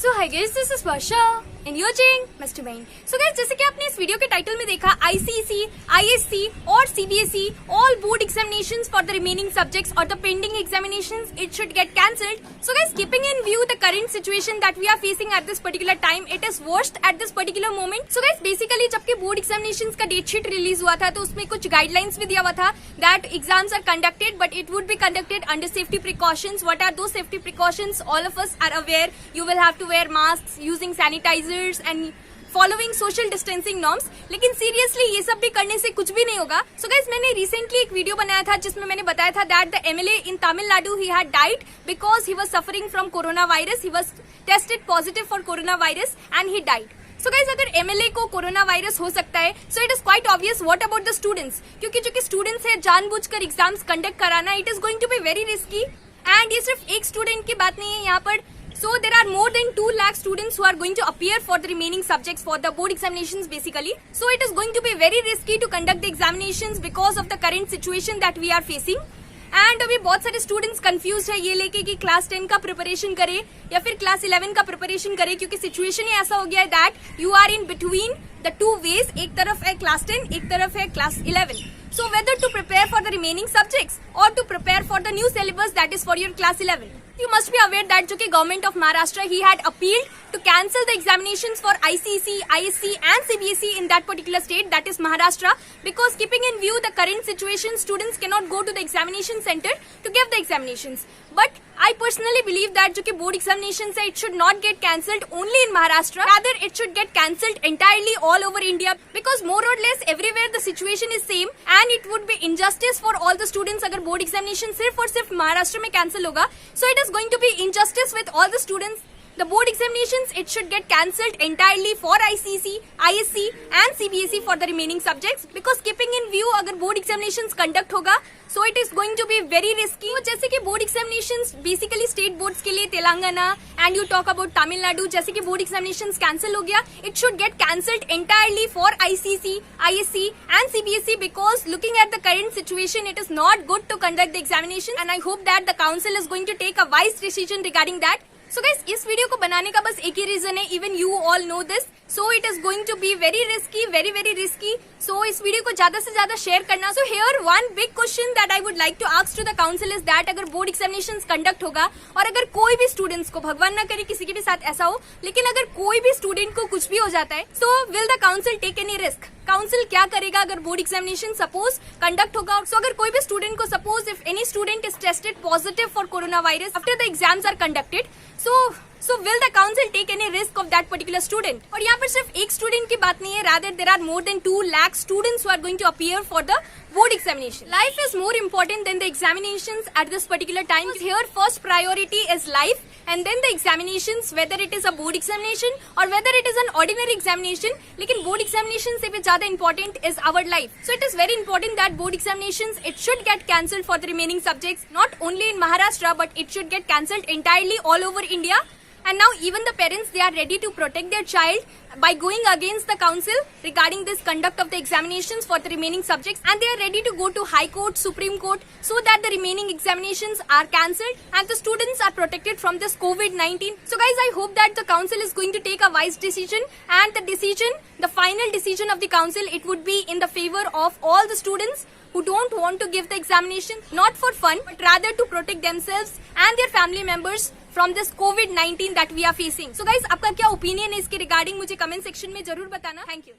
So hi guys, this is Varsha and you are watching mister mind. So guys, जैसे कि आपने इस video के टाइटल में देखा, आईसीएसई, आईएससी और CBSE all board examinations for the remaining subjects और the pending examinations it should get cancelled. So guys, keeping in view the current situation that we are facing at this particular time, it is worst at this particular moment. So guys, basically जबकि board examinations का date sheet release हुआ था तो उसमें कुछ guidelines भी दिया हुआ था that exams are conducted but it would be conducted under safety precautions. What are those safety precautions? All of us are aware. You will have to wear mask, using sanitizers and following social distancing norms. लेकिन seriously ये सब भी करने से कुछ भी नहीं होगा। सो गाइस, मैंने रिसेंटली एक वीडियो बनाया था जिसमें मैंने बताया था that the MLA in Tamil Nadu he had died because he was suffering from corona virus. He was tested positive for corona virus and he died. So guys, अगर एमएलए को कोरोना वायरस हो सकता है so it is quite obvious what about the students, क्योंकि जो कि students है जानबूझकर एग्जाम्स कंडक्ट कराना it is going to be very risky. And ये सिर्फ एक स्टूडेंट की बात नहीं है यहाँ पर। So there are more than 2 lakh students who are going to appear for the remaining subjects for the board examinations basically. So it is going to be very risky to conduct the examinations because of the current situation that we are facing. And अभी बहुत सारे students confused है ये लेके कि class 10 का preparation करे या फिर क्लास 11 का प्रिपरेशन करे, क्योंकि सिचुएशन ही ऐसा हो गया है that you are in between the two ways. एक तरफ है क्लास 10, एक तरफ है class 11. So whether to prepare for the remaining subjects or to prepare for the new syllabus that is for your class 11. You must be aware that जो कि government of Maharashtra he had appealed to cancel the examinations for ICSE, ISC and CBSE in that particular state, that is Maharashtra, because keeping in view the current situation, students cannot go to the examination center to give the examinations. But I personally believe that जो कि board examinations है, it should not get cancelled only in Maharashtra. Rather, it should get cancelled entirely all over India, because more or less everywhere the situation is same and it would be injustice for all the students अगर board examination सिर्फ और सिर्फ महाराष्ट्र में cancel होगा. So it is going to be injustice with all the students. The board examinations it should get cancelled entirely for ICSE, ISC and CBSE for the remaining subjects, because keeping in view अगर board examinations conduct होगा so it is going to be very risky. जैसे कि board examinations basically state boards के लिए Telangana and you talk about Tamil Nadu, जैसे कि board examinations cancel हो गया, it should get cancelled entirely for ICSE, ISC and CBSE, because looking at the current situation it is not good to conduct the examination and I hope that the council is going to take a wise decision regarding that. So guys, इस video को बनाने का बस एक ही reason है, even you all know this, so it is going to be very risky, very very risky. So इस video को ज्यादा से ज्यादा शेयर करना. So here one big question that I would like to ask to the council is that अगर board examinations conduct होगा और अगर कोई भी स्टूडेंट्स को, भगवान ना करे किसी के भी साथ ऐसा हो, लेकिन अगर कोई भी स्टूडेंट को कुछ भी हो जाता है, so will the council take any risk? Council क्या करेगा अगर बोर्ड एग्जामिनेशन सपोज कंडक्ट होगा? सो अगर कोई भी स्टूडेंट को, suppose if any student is tested positive for corona virus after the exams are conducted, so will the council take any risk of that particular student? और यहाँ पर सिर्फ एक स्टूडेंट की बात नहीं है, rather there are more than 2 lakh students who are going to appear for the board examination. Life is more important than the examinations at this particular time. Here first priority is life and then the examinations, whether it is a board examination or whether it is an ordinary examination. लेकिन board examination से भी ज्यादा important is our life. So it is very important that board examinations it should get cancelled for the remaining subjects, not only in Maharashtra but it should get cancelled entirely all over India. And now even the parents, they are ready to protect their child by going against the council regarding this conduct of the examinations for the remaining subjects, and they are ready to go to High Court, Supreme Court, so that the remaining examinations are cancelled and the students are protected from this COVID-19. So guys, I hope that the council is going to take a wise decision, and the final decision of the council, it would be in the favor of all the students who don't want to give the examination, not for fun, but rather to protect themselves and their family members from this COVID-19 that we are facing. So guys, आपका क्या opinion है इसके regarding मुझे comment section में जरूर बताना. Thank you.